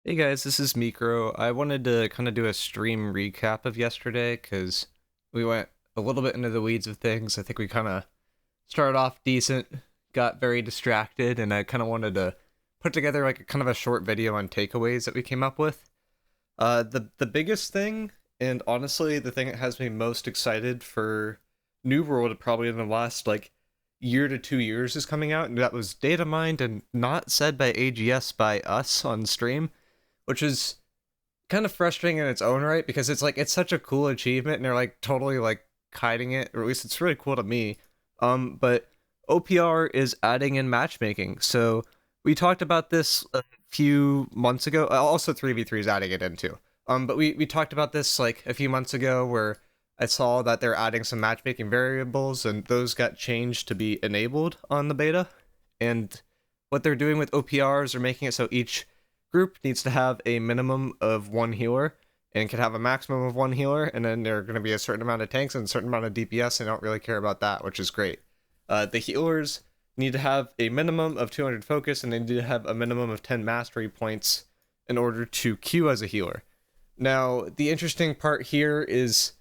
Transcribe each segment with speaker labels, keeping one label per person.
Speaker 1: Hey guys, this is miicrow. I wanted to kind of do a stream recap of yesterday because we went a little bit into the weeds of things. I think we kind of started off decent, got very distracted, and I kind of wanted to put together like a kind of a short video on takeaways that we came up with. The biggest thing, and honestly the thing that has me most excited for New World probably in the last like year to 2 years is coming out, and that was data mined and not said by AGS by us on stream, which is kind of frustrating in its own right because it's like it's such a cool achievement and they're like totally like hiding it, or at least it's really cool to me. But OPR is adding in matchmaking. So we talked about this a few months ago. Also 3v3 is adding it in too. But we talked about this like a few months ago where I saw that they're adding some matchmaking variables and those got changed to be enabled on the beta. And what they're doing with OPRs are making it so each group needs to have a minimum of one healer and can have a maximum of one healer, and then there are going to be a certain amount of tanks and a certain amount of DPS, and I don't really care about that, which is great. The healers need to have a minimum of 200 focus, and they need to have a minimum of 10 mastery points in order to queue as a healer. Now, the interesting part here is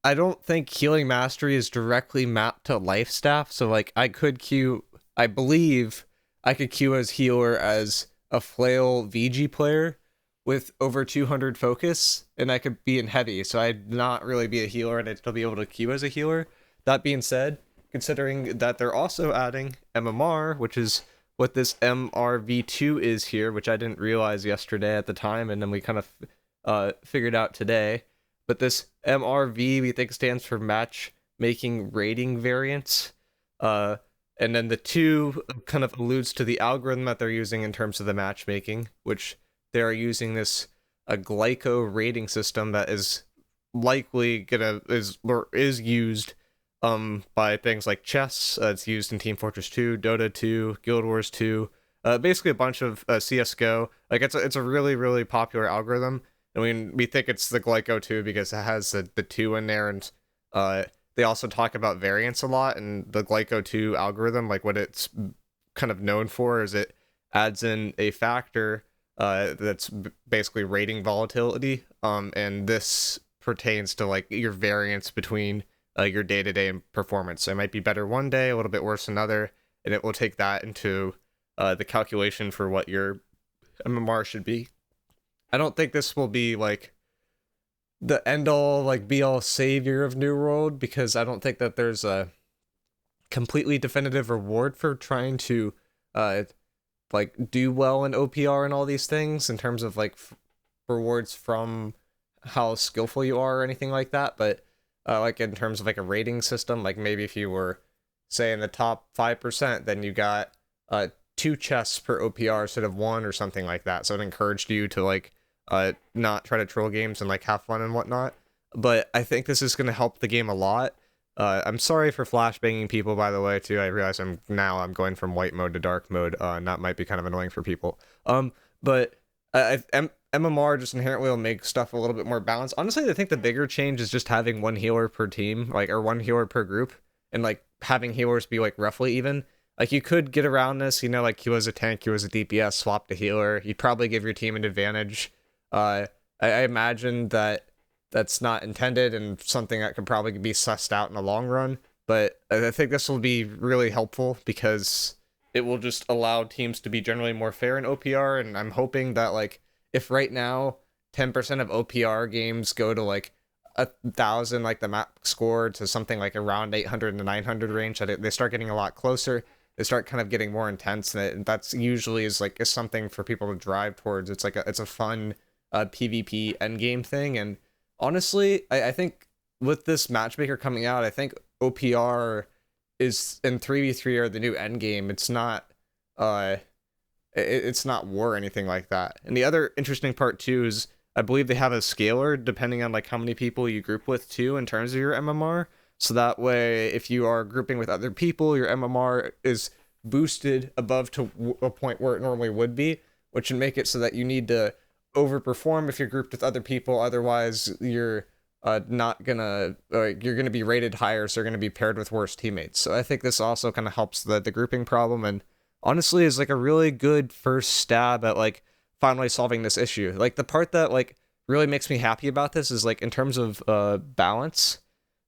Speaker 1: I don't think healing mastery is directly mapped to life staff, so like I could queue, I believe I could queue as healer as a flail VG player with over 200 focus, and I could be in heavy, so I'd not really be a healer and I'd still be able to queue as a healer. That being said, considering that they're also adding MMR, which is what this MRV2 is here, which I didn't realize yesterday at the time, and then we kind of figured out today. But this MRV we think stands for matchmaking rating variance. And then the two kind of alludes to the algorithm that they're using in terms of the matchmaking, which they're using this a glyco rating system that is likely is used by things like chess. It's used in Team Fortress 2, Dota 2, Guild Wars 2, basically a bunch of CS:GO. Like it's a really popular algorithm. I mean, we think it's the glyco 2 because it has the 2 in there, and they also talk about variance a lot, and the glyco 2 algorithm, like what it's kind of known for is it adds in a factor that's basically rating volatility, and this pertains to like your variance between your day-to-day performance. So it might be better one day, a little bit worse another, and it will take that into the calculation for what your MMR should be. I don't think this will be like the end all, like be all savior of New World, because I don't think that there's a completely definitive reward for trying to like do well in OPR and all these things in terms of like rewards from how skillful you are or anything like that. But like in terms of like a rating system, like maybe if you were say in the top 5%, then you got 2 chests per OPR instead of 1 or something like that. So it encouraged you to like not try to troll games and like have fun and whatnot. But I think this is going to help the game a lot. I'm sorry for flashbanging people, by the way, too. I realize I'm going from white mode to dark mode, and that might be kind of annoying for people. But MMR just inherently will make stuff a little bit more balanced. Honestly, I think the bigger change is just having one healer per team, like, or one healer per group, and like having healers be like roughly even. Like you could get around this, like you as a tank, you as a DPS, swap to healer. You'd probably give your team an advantage. I imagine that that's not intended and something that could probably be sussed out in the long run. But I think this will be really helpful because it will just allow teams to be generally more fair in OPR. And I'm hoping that like if right now 10% of OPR games go to like 1,000, like the map score, to something like around 800 to 900 range, that they start getting a lot closer. They start kind of getting more intense, and that's usually is something for people to drive towards. It's like it's a fun PvP endgame thing. And honestly, I think with this matchmaker coming out, I think OPR is in 3v3 are the new endgame. It's not it's not war or anything like that. And the other interesting part too is I believe they have a scaler depending on like how many people you group with too in terms of your MMR. So that way, if you are grouping with other people, your MMR is boosted above to a point where it normally would be, which would make it so that you need to overperform if you're grouped with other people. Otherwise, you're not gonna you're gonna be rated higher, so you're gonna be paired with worse teammates. So I think this also kind of helps the grouping problem, and honestly is like a really good first stab at like finally solving this issue. Like the part that like really makes me happy about this is like in terms of balance,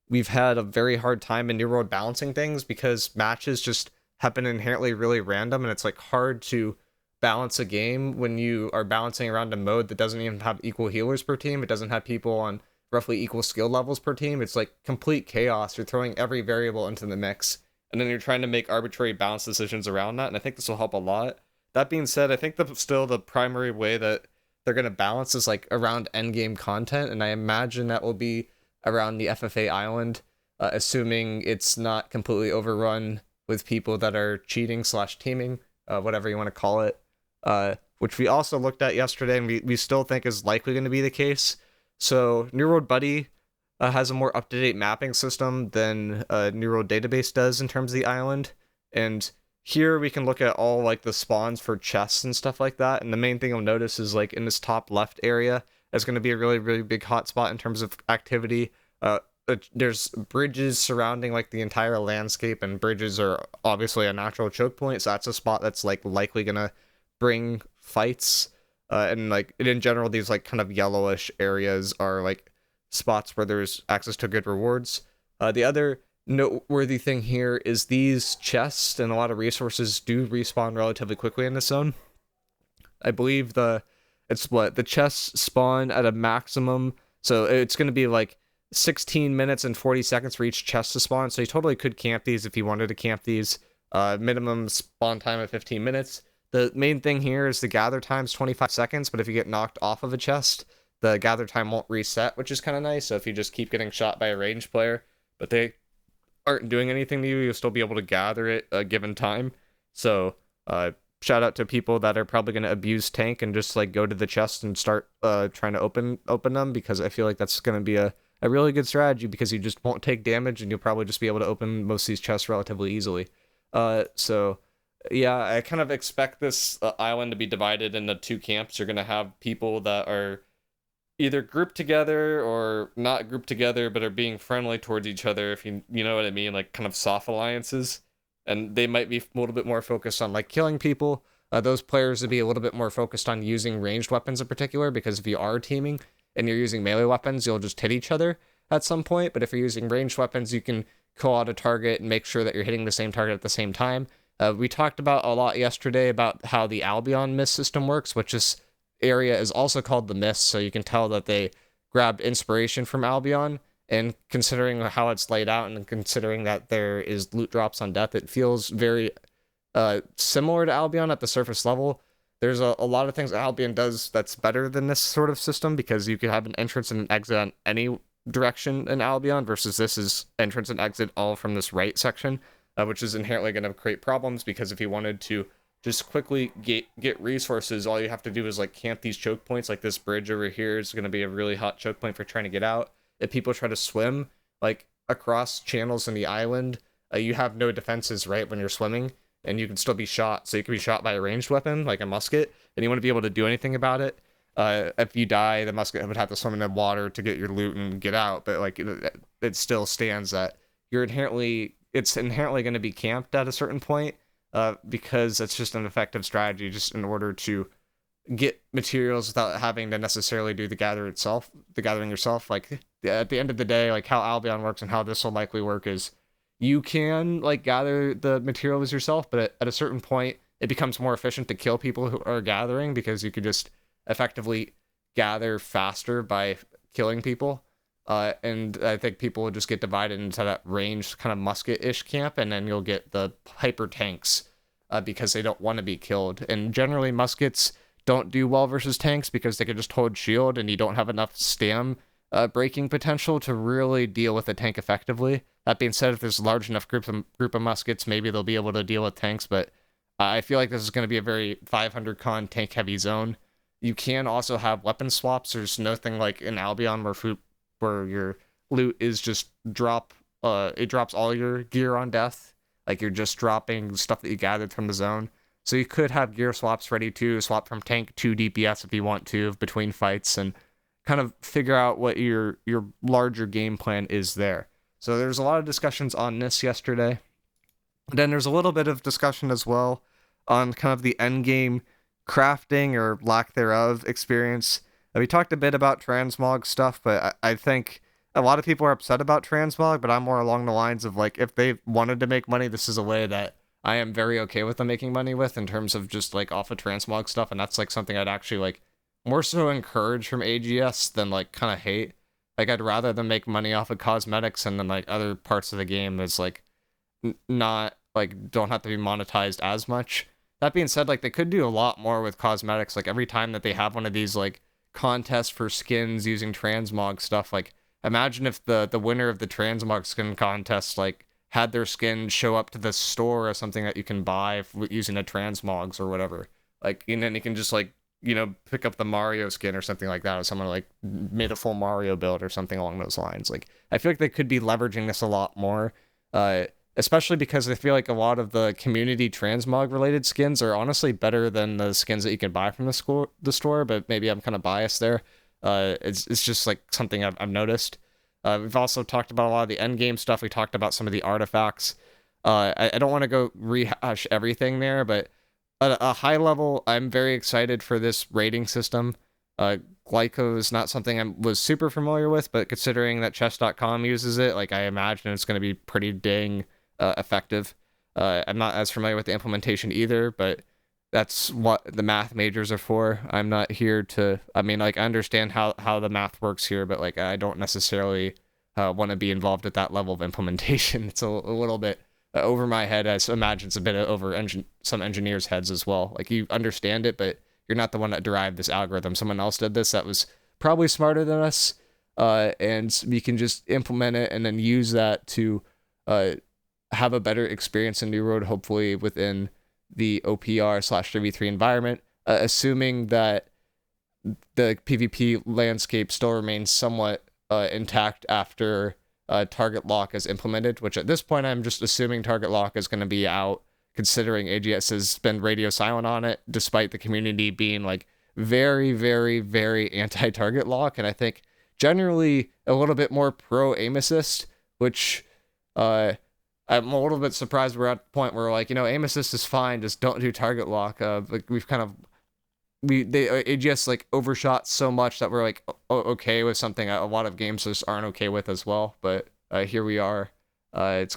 Speaker 1: we've had a very hard time in New World balancing things because matches just have been inherently really random, and it's like hard to balance a game when you are balancing around a mode that doesn't even have equal healers per team. It doesn't have people on roughly equal skill levels per team. It's like complete chaos. You're throwing every variable into the mix, and then you're trying to make arbitrary balance decisions around that, and I think this will help a lot. That being said, I think still the primary way that they're going to balance is like around endgame content, and I imagine that will be around the FFA island, assuming it's not completely overrun with people that are cheating slash teaming, whatever you want to call it, which we also looked at yesterday, and we still think is likely going to be the case. So New World Buddy has a more up-to-date mapping system than New World Database does in terms of the island, and here we can look at all like the spawns for chests and stuff like that, and the main thing you'll notice is like in this top left area is going to be a really, really big hotspot in terms of activity. There's bridges surrounding like the entire landscape, and bridges are obviously a natural choke point, so that's a spot that's like likely going to bring fights. And like in general, these like kind of yellowish areas are like spots where there's access to good rewards. The other noteworthy thing here is these chests and a lot of resources do respawn relatively quickly in this zone. I believe the chests spawn at a maximum, so it's going to be like 16 minutes and 40 seconds for each chest to spawn, so you totally could camp these if you wanted to camp these. Minimum spawn time of 15 minutes. The main thing here is the gather time is 25 seconds, but if you get knocked off of a chest, the gather time won't reset, which is kind of nice. So if you just keep getting shot by a ranged player, but they aren't doing anything to you, you'll still be able to gather it a given time. So shout out to people that are probably going to abuse tank and just like go to the chest and start trying to open them, because I feel like that's going to be a really good strategy, because you just won't take damage and you'll probably just be able to open most of these chests relatively easily. So yeah, I kind of expect this island to be divided into two camps. You're going to have people that are either grouped together or not grouped together, but are being friendly towards each other, if you know what I mean, like kind of soft alliances. And they might be a little bit more focused on like killing people. Those players would be a little bit more focused on using ranged weapons in particular, because if you are teaming and you're using melee weapons, you'll just hit each other at some point. But if you're using ranged weapons, you can call out a target and make sure that you're hitting the same target at the same time. We talked about a lot yesterday about how the Albion mist system works, which this area is also called the mist, so you can tell that they grabbed inspiration from Albion. And considering how it's laid out and considering that there is loot drops on death, it feels very similar to Albion at the surface level. There's a lot of things Albion does that's better than this sort of system, because you could have an entrance and an exit on any direction in Albion, versus this is entrance and exit all from this right section, which is inherently going to create problems, because if you wanted to just quickly get resources, all you have to do is like camp these choke points. Like this bridge over here is going to be a really hot choke point for trying to get out. If people try to swim like across channels in the island, you have no defenses right when you're swimming, and you can still be shot. So you can be shot by a ranged weapon like a musket, and you want to be able to do anything about it. If you die, the musket would have to swim in the water to get your loot and get out, but like it still stands that it's inherently going to be camped at a certain point, because it's just an effective strategy just in order to get materials without having to necessarily do the gathering yourself. Like at the end of the day, like how Albion works and how this will likely work is you can like gather the materials yourself, but at a certain point it becomes more efficient to kill people who are gathering, because you could just effectively gather faster by killing people. And I think people will just get divided into that ranged kind of musket-ish camp, and then you'll get the hyper tanks because they don't want to be killed. And generally muskets don't do well versus tanks because they can just hold shield, and you don't have enough stam breaking potential to really deal with a tank effectively. That being said, if there's a large enough group of muskets, maybe they'll be able to deal with tanks, but I feel like this is going to be a very 500 con tank heavy zone. You can also have weapon swaps. There's nothing like in Albion where your loot is just it drops all your gear on death. Like you're just dropping stuff that you gathered from the zone. So you could have gear swaps ready to swap from tank to DPS if you want to between fights, and kind of figure out what your larger game plan is there. So there's a lot of discussions on this yesterday. Then there's a little bit of discussion as well on kind of the end game crafting or lack thereof experience. We talked a bit about transmog stuff, but I think a lot of people are upset about transmog, but I'm more along the lines of like, if they wanted to make money, this is a way that I am very okay with them making money with in terms of just like off of transmog stuff. And that's like something I'd actually like more so encourage from AGS than like kind of hate. Like I'd rather them make money off of cosmetics and then like other parts of the game is like not like don't have to be monetized as much. That being said, like they could do a lot more with cosmetics. Like every time that they have one of these like contests for skins using transmog stuff, like imagine if the winner of the transmog skin contest like had their skin show up to the store or something that you can buy using a transmogs or whatever. Like and then you can just like pick up the Mario skin or something like that, or someone like made a full Mario build or something along those lines. Like I feel like they could be leveraging this a lot more. Especially because I feel like a lot of the community transmog related skins are honestly better than the skins that you can buy from the store, but maybe I'm kind of biased there. It's just like something I've noticed. We've also talked about a lot of the end game stuff. We talked about some of the artifacts. I don't want to go rehash everything there, but at a high level, I'm very excited for this rating system. Glyco is not something I was super familiar with, but considering that chess.com uses it, like I imagine it's going to be pretty dang effective. I'm not as familiar with the implementation either, but that's what the math majors are for. I'm not here to, I mean, like I understand how the math works here, but like I don't necessarily want to be involved at that level of implementation. It's a little bit over my head. I imagine it's a bit over some engineers' heads as well. Like you understand it, but you're not the one that derived this algorithm. Someone else did this that was probably smarter than us, and we can just implement it and then use that to have a better experience in New World, hopefully within the OPR/3v3 environment, assuming that the PvP landscape still remains somewhat intact after target lock is implemented, which at this point I'm just assuming target lock is going to be out, considering AGS has been radio silent on it, despite the community being like very, very, very anti-target lock, and I think generally a little bit more pro aim assist, which I'm a little bit surprised we're at the point where like, aim assist is fine, just don't do target lock. Like we've kind of AGS like overshot so much that we're like okay with something a lot of games just aren't okay with as well. But here we are. It's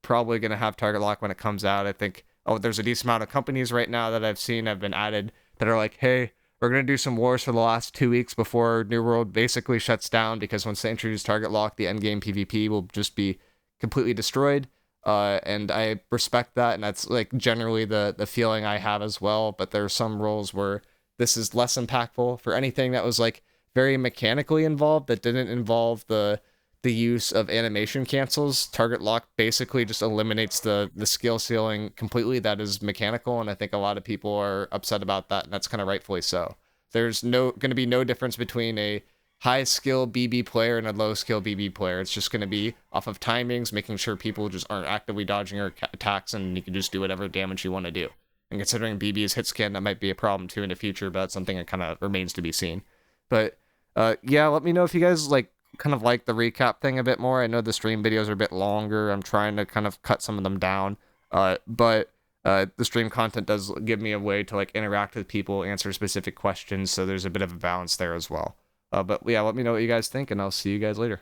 Speaker 1: probably gonna have target lock when it comes out. I think there's a decent amount of companies right now that I've seen have been added that are like, hey, we're gonna do some wars for the last 2 weeks before New World basically shuts down, because once they introduce target lock, the endgame PvP will just be completely destroyed. And I respect that, and that's like generally the feeling I have as well. But there are some roles where this is less impactful. For anything that was like very mechanically involved, that didn't involve the use of animation cancels, target lock basically just eliminates the skill ceiling completely that is mechanical, and I think a lot of people are upset about that, and that's kind of rightfully so. There's going to be no difference between a high skill BB player and a low skill BB player. It's just going to be off of timings, making sure people just aren't actively dodging your attacks, and you can just do whatever damage you want to do. And considering BB is hit scan, that might be a problem too in the future, but that's something that kind of remains to be seen. But yeah, let me know if you guys like kind of like the recap thing a bit more. I know the stream videos are a bit longer. I'm trying to kind of cut some of them down, but the stream content does give me a way to like interact with people, answer specific questions, so there's a bit of a balance there as well. But yeah, let me know what you guys think, and I'll see you guys later.